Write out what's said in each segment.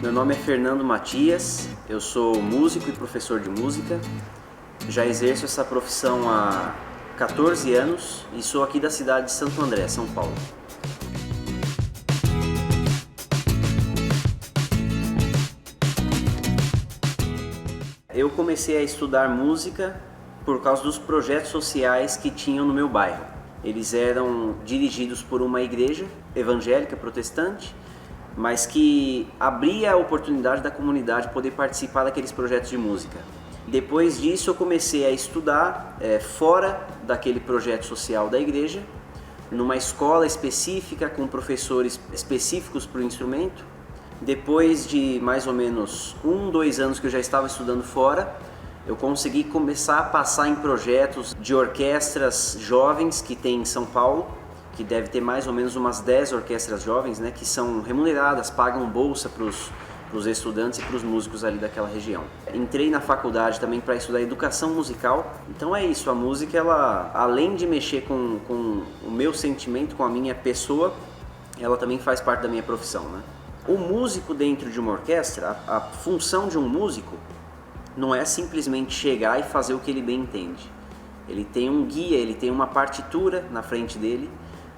Meu nome é Fernando Matias, eu sou músico e professor de música. Já exerço essa profissão há 14 anos e sou aqui da cidade de Santo André, São Paulo. Eu comecei a estudar música por causa dos projetos sociais que tinham no meu bairro. Eles eram dirigidos por uma igreja evangélica protestante, mas que abria a oportunidade da comunidade poder participar daqueles projetos de música. Depois disso eu comecei a estudar fora daquele projeto social da igreja, numa escola específica com professores específicos para o instrumento. Depois de mais ou menos 2 anos que eu já estava estudando fora, eu consegui começar a passar em projetos de orquestras jovens que tem em São Paulo, que deve ter mais ou menos umas 10 orquestras jovens, né, que são remuneradas, pagam bolsa para os estudantes e para os músicos ali daquela região. Entrei na faculdade também para estudar educação musical. Então é isso, a música, ela, além de mexer com o meu sentimento, com a minha pessoa, ela também faz parte da minha profissão, né? O músico dentro de uma orquestra, a função de um músico não é simplesmente chegar e fazer o que ele bem entende. Ele tem um guia, ele tem uma partitura na frente dele.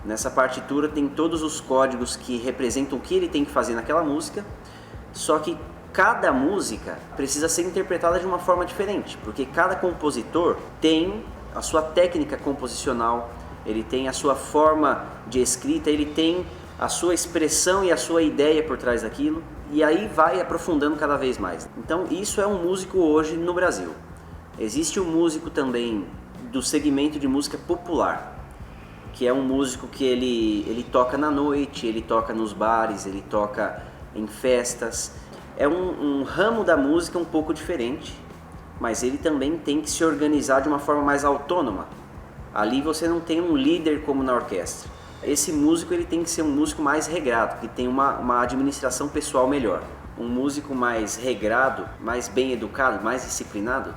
Nessa partitura tem todos os códigos que representam o que ele tem que fazer naquela música, só que cada música precisa ser interpretada de uma forma diferente, porque cada compositor tem a sua técnica composicional, ele tem a sua forma de escrita, ele tem a sua expressão e a sua ideia por trás daquilo, e aí vai aprofundando cada vez mais. Então isso é um músico hoje no Brasil. Existe um músico também do segmento de música popular, que é um músico que ele toca na noite, ele toca nos bares, ele toca em festas. É um ramo da música um pouco diferente, mas ele também tem que se organizar de uma forma mais autônoma. Ali você não tem um líder como na orquestra. Esse músico ele tem que ser um músico mais regrado, que tem uma administração pessoal melhor. Um músico mais regrado, mais bem educado, mais disciplinado,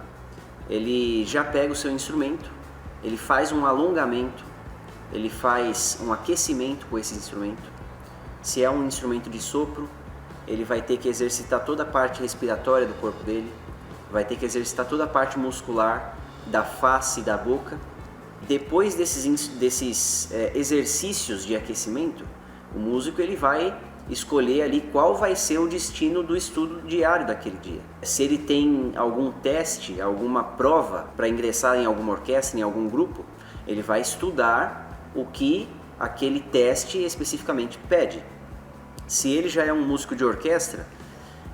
ele já pega o seu instrumento, ele faz um alongamento, ele faz um aquecimento com esse instrumento. Se é um instrumento de sopro, ele vai ter que exercitar toda a parte respiratória do corpo dele, vai ter que exercitar toda a parte muscular da face e da boca. Depois desses exercícios de aquecimento, o músico ele vai escolher ali qual vai ser o destino do estudo diário daquele dia. Se ele tem algum teste, alguma prova para ingressar em alguma orquestra, em algum grupo, ele vai estudar o que aquele teste especificamente pede. Se ele já é um músico de orquestra,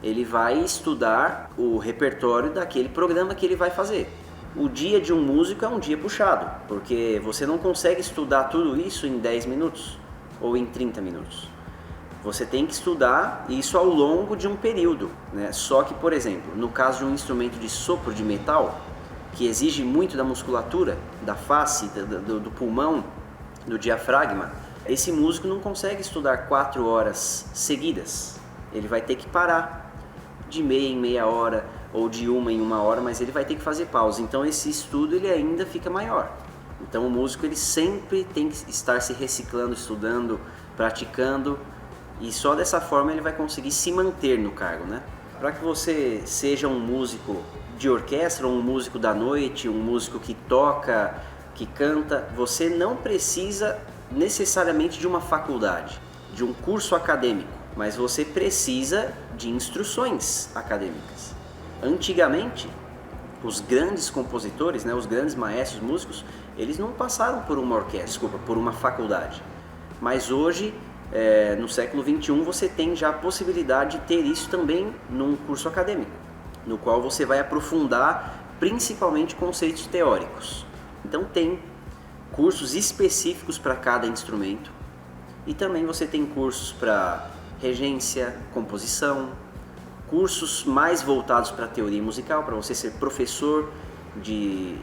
ele vai estudar o repertório daquele programa que ele vai fazer. O dia de um músico é um dia puxado, porque você não consegue estudar tudo isso em 10 minutos ou em 30 minutos. Você tem que estudar isso ao longo de um período, né? Só que, por exemplo, no caso de um instrumento de sopro de metal, que exige muito da musculatura, da face, do pulmão, do diafragma, esse músico não consegue estudar 4 horas seguidas. Ele vai ter que parar de meia em meia hora ou de uma em uma hora, mas ele vai ter que fazer pausa. Então esse estudo ele ainda fica maior. Então o músico ele sempre tem que estar se reciclando, estudando, praticando, e só dessa forma ele vai conseguir se manter no cargo, né? Para que você seja um músico de orquestra, um músico da noite, um músico que toca, que canta, você não precisa necessariamente de uma faculdade, de um curso acadêmico, mas você precisa de instruções acadêmicas. Antigamente, os grandes compositores, né, os grandes maestros músicos, eles não passaram por uma orquestra, por uma faculdade. Mas hoje, no século XXI, você tem já a possibilidade de ter isso também num curso acadêmico, no qual você vai aprofundar principalmente conceitos teóricos. Então tem cursos específicos para cada instrumento, e também você tem cursos para regência, composição, cursos mais voltados para a teoria musical, para você ser professor de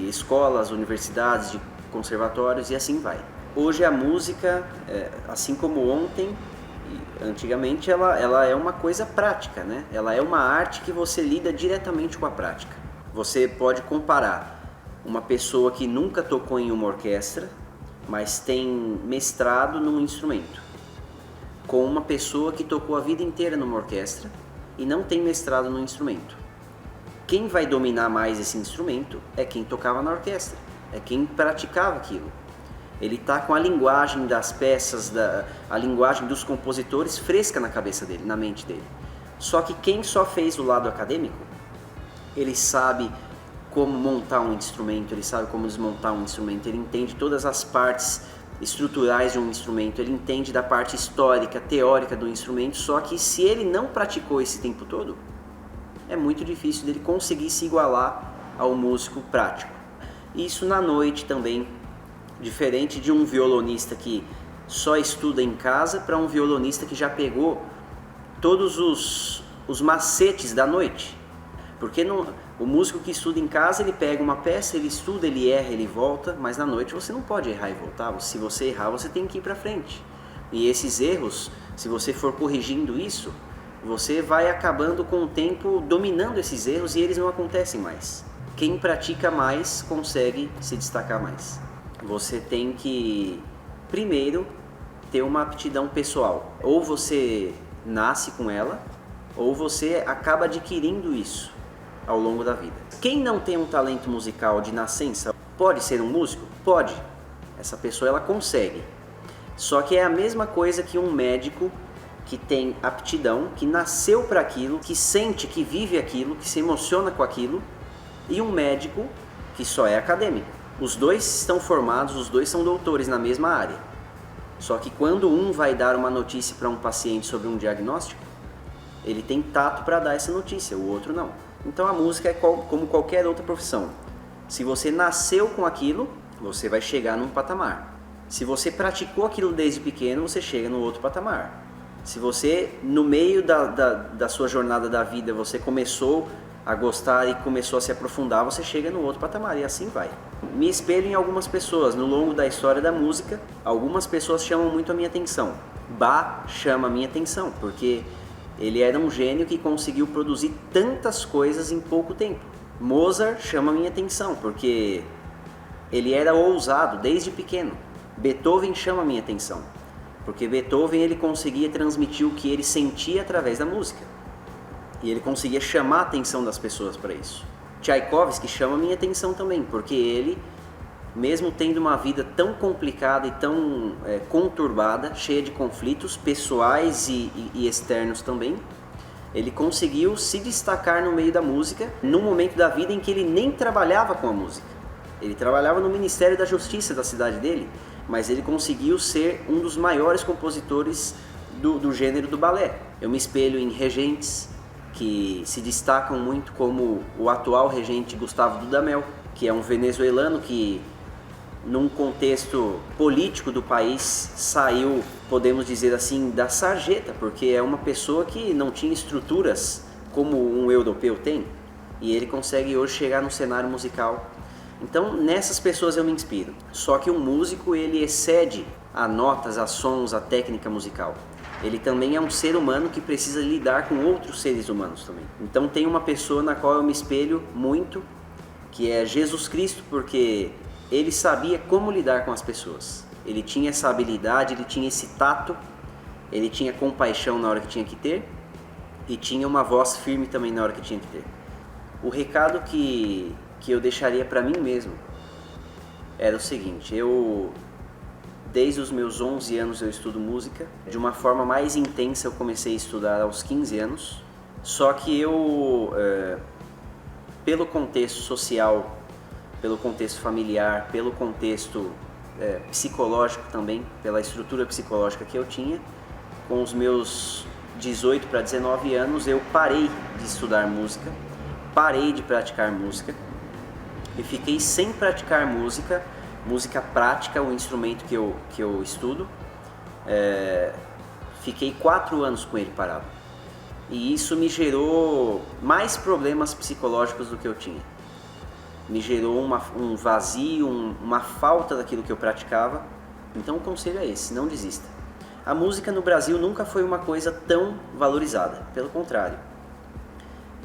escolas, universidades, de conservatórios e assim vai. Hoje a música, assim como ontem, antigamente, ela é uma coisa prática, né? Ela é uma arte que você lida diretamente com a prática. Você pode comparar uma pessoa que nunca tocou em uma orquestra, mas tem mestrado num instrumento. com uma pessoa que tocou a vida inteira numa orquestra e não tem mestrado no instrumento. Quem vai dominar mais esse instrumento é quem tocava na orquestra, é quem praticava aquilo. Ele está com a linguagem das peças, a linguagem dos compositores fresca na cabeça dele, na mente dele. Só que quem só fez o lado acadêmico, ele sabe como montar um instrumento, ele sabe como desmontar um instrumento, ele entende todas as partes estruturais de um instrumento, ele entende da parte histórica, teórica do instrumento, só que se ele não praticou esse tempo todo, é muito difícil dele conseguir se igualar ao músico prático. Isso na noite também, diferente de um violonista que só estuda em casa para um violonista que já pegou todos os macetes da noite. Porque o músico que estuda em casa, ele pega uma peça, ele estuda, ele erra, ele volta, mas na noite você não pode errar e voltar. Se você errar, você tem que ir para frente. E esses erros, se você for corrigindo isso, você vai acabando com o tempo dominando esses erros e eles não acontecem mais. Quem pratica mais consegue se destacar mais. Você tem que, primeiro, ter uma aptidão pessoal. Ou você nasce com ela, ou você acaba adquirindo isso ao longo da vida. Quem não tem um talento musical de nascença pode ser um músico? Pode. Essa pessoa ela consegue. Só que é a mesma coisa que um médico que tem aptidão, que nasceu para aquilo, que sente, que vive aquilo, que se emociona com aquilo, e um médico que só é acadêmico. Os dois estão formados, os dois são doutores na mesma área. Só que quando um vai dar uma notícia para um paciente sobre um diagnóstico, ele tem tato para dar essa notícia, o outro não. Então a música é como qualquer outra profissão. Se você nasceu com aquilo, você vai chegar num patamar. Se você praticou aquilo desde pequeno, você chega no outro patamar. Se você, no meio da sua jornada da vida, você começou a gostar e começou a se aprofundar, você chega no outro patamar e assim vai. Me espelho em algumas pessoas. No longo da história da música, algumas pessoas chamam muito a minha atenção. Bach chama a minha atenção, porque ele era um gênio que conseguiu produzir tantas coisas em pouco tempo. Mozart chama a minha atenção, porque ele era ousado desde pequeno. Beethoven chama a minha atenção, porque Beethoven ele conseguia transmitir o que ele sentia através da música. E ele conseguia chamar a atenção das pessoas para isso. Tchaikovsky chama a minha atenção também, porque ele, mesmo tendo uma vida tão complicada e tão conturbada, cheia de conflitos pessoais e externos também, ele conseguiu se destacar no meio da música, num momento da vida em que ele nem trabalhava com a música. Ele trabalhava no Ministério da Justiça da cidade dele, mas ele conseguiu ser um dos maiores compositores do gênero do balé. Eu me espelho em regentes que se destacam muito, como o atual regente Gustavo Dudamel, que é um venezuelano que, num contexto político do país, saiu, podemos dizer assim, da sarjeta, porque é uma pessoa que não tinha estruturas como um europeu tem, e ele consegue hoje chegar no cenário musical. Então, nessas pessoas eu me inspiro. Só que um músico, ele excede a notas, a sons, a técnica musical. Ele também é um ser humano que precisa lidar com outros seres humanos também. Então tem uma pessoa na qual eu me espelho muito, que é Jesus Cristo, porque ele sabia como lidar com as pessoas. Ele tinha essa habilidade, ele tinha esse tato, ele tinha compaixão na hora que tinha que ter, e tinha uma voz firme também na hora que tinha que ter. O recado que eu deixaria para mim mesmo era o seguinte: desde os meus 11 anos eu estudo música. De uma forma mais intensa eu comecei a estudar aos 15 anos. Só que eu, pelo contexto social, pelo contexto familiar, pelo contexto psicológico também, pela estrutura psicológica que eu tinha, com os meus 18 para 19 anos eu parei de estudar música, parei de praticar música e fiquei sem praticar música prática, o instrumento que eu estudo. Fiquei 4 anos com ele parado. E isso me gerou mais problemas psicológicos do que eu tinha. Me gerou um vazio, uma falta daquilo que eu praticava. Então o conselho é esse: não desista. A música no Brasil nunca foi uma coisa tão valorizada. Pelo contrário.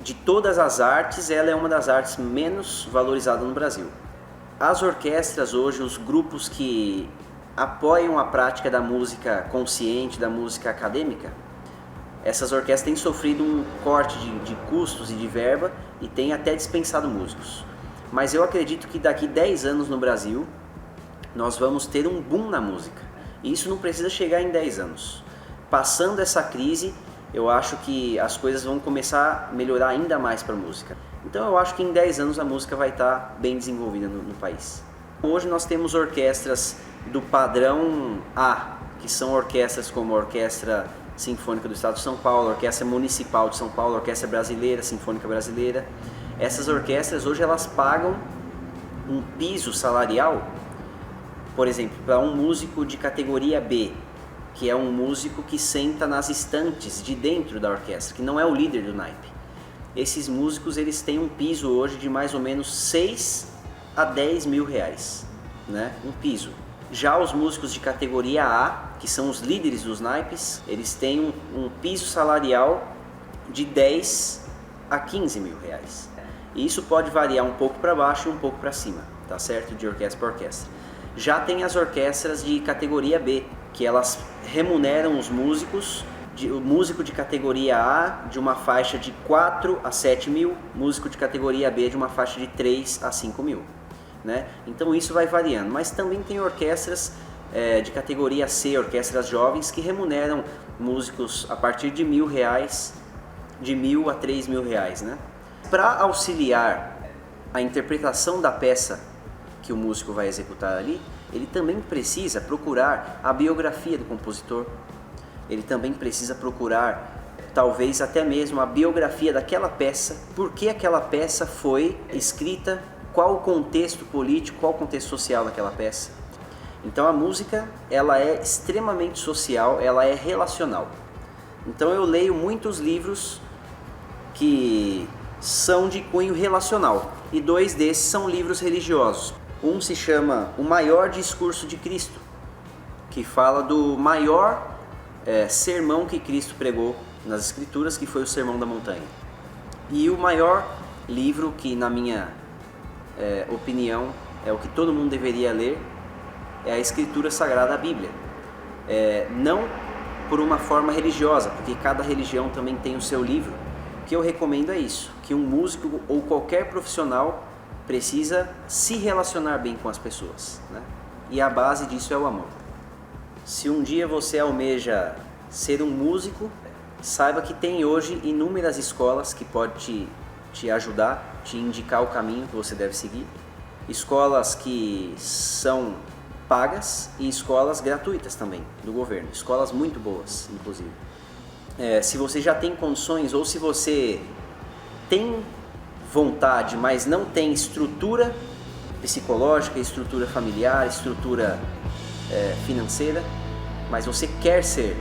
De todas as artes, ela é uma das artes menos valorizadas no Brasil. As orquestras hoje, os grupos que apoiam a prática da música consciente, da música acadêmica, essas orquestras têm sofrido um corte de custos e de verba e têm até dispensado músicos. Mas eu acredito que daqui 10 anos no Brasil nós vamos ter um boom na música. E isso não precisa chegar em 10 anos. Passando essa crise, eu acho que as coisas vão começar a melhorar ainda mais para a música. Então eu acho que em 10 anos a música vai estar bem desenvolvida no país. Hoje nós temos orquestras do padrão A, que são orquestras como a Orquestra Sinfônica do Estado de São Paulo, a Orquestra Municipal de São Paulo, a Orquestra Brasileira, Sinfônica Brasileira. Essas orquestras hoje elas pagam um piso salarial, por exemplo, para um músico de categoria B, que é um músico que senta nas estantes de dentro da orquestra, que não é o líder do naipe. Esses músicos eles têm um piso hoje de mais ou menos 6 a 10 mil reais, né? Um piso. Já os músicos de categoria A, que são os líderes dos naipes, eles têm um piso salarial de 10 a 15 mil reais. E isso pode variar um pouco para baixo e um pouco para cima, tá certo? De orquestra para orquestra. Já tem as orquestras de categoria B, que elas remuneram os músicos, o músico de categoria A de uma faixa de 4 a 7 mil, músico de categoria B de uma faixa de 3 a 5 mil. Né? Então isso vai variando, mas também tem orquestras de categoria C, orquestras jovens, que remuneram músicos a partir de R$1.000, de 1.000 a 3.000 reais, né? Para auxiliar a interpretação da peça que o músico vai executar ali, ele também precisa procurar a biografia do compositor, ele também precisa procurar talvez até mesmo a biografia daquela peça, por que aquela peça foi escrita, qual o contexto político, qual o contexto social daquela peça. Então a música, ela é extremamente social, ela é relacional. Então eu leio muitos livros que são de cunho relacional, e 2 desses são livros religiosos. Um se chama O Maior Discurso de Cristo, que fala do maior sermão que Cristo pregou nas Escrituras, que foi o Sermão da Montanha. E o maior livro que, na minha opinião, é o que todo mundo deveria ler, é a Escritura Sagrada, a Bíblia. Não por uma forma religiosa, porque cada religião também tem o seu livro. O que eu recomendo é isso, que um músico ou qualquer profissional precisa se relacionar bem com as pessoas, né? E a base disso é o amor. Se um dia você almeja ser um músico, saiba que tem hoje inúmeras escolas que podem te ajudar, te indicar o caminho que você deve seguir. Escolas que são pagas e escolas gratuitas também, do governo. Escolas muito boas, inclusive. Se você já tem condições ou se você tem vontade, mas não tem estrutura psicológica, estrutura familiar, estrutura financeira, mas você quer ser,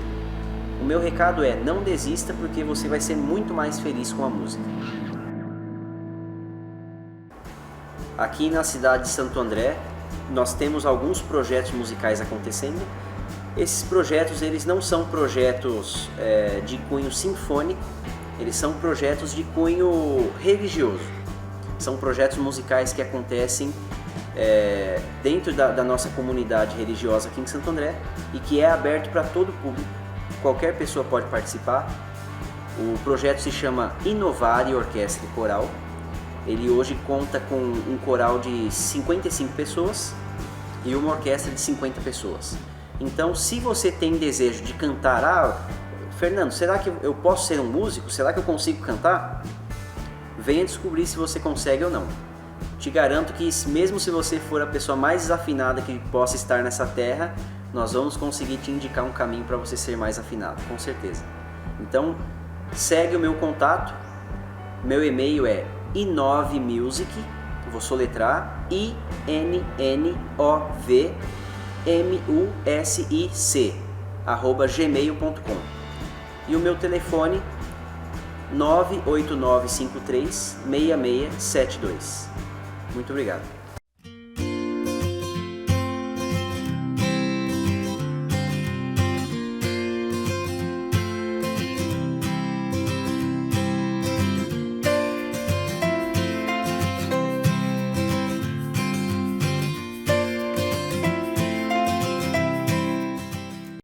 o meu recado é: não desista, porque você vai ser muito mais feliz com a música. Aqui na cidade de Santo André, nós temos alguns projetos musicais acontecendo. Esses projetos, eles não são projetos de cunho sinfônico, eles são projetos de cunho religioso. São projetos musicais que acontecem dentro da nossa comunidade religiosa aqui em Santo André e que é aberto para todo o público. Qualquer pessoa pode participar. O projeto se chama Inovare Orquestra e Coral. Ele hoje conta com um coral de 55 pessoas e uma orquestra de 50 pessoas. Então, se você tem desejo de cantar, Fernando, será que eu posso ser um músico? Será que eu consigo cantar? Venha descobrir se você consegue ou não. Te garanto que mesmo se você for a pessoa mais desafinada que possa estar nessa terra, nós vamos conseguir te indicar um caminho para você ser mais afinado, com certeza. Então, segue o meu contato. Meu e-mail é inovemusic, vou soletrar, INNOVMUSIC, e o meu telefone 98953-6672. Muito obrigado.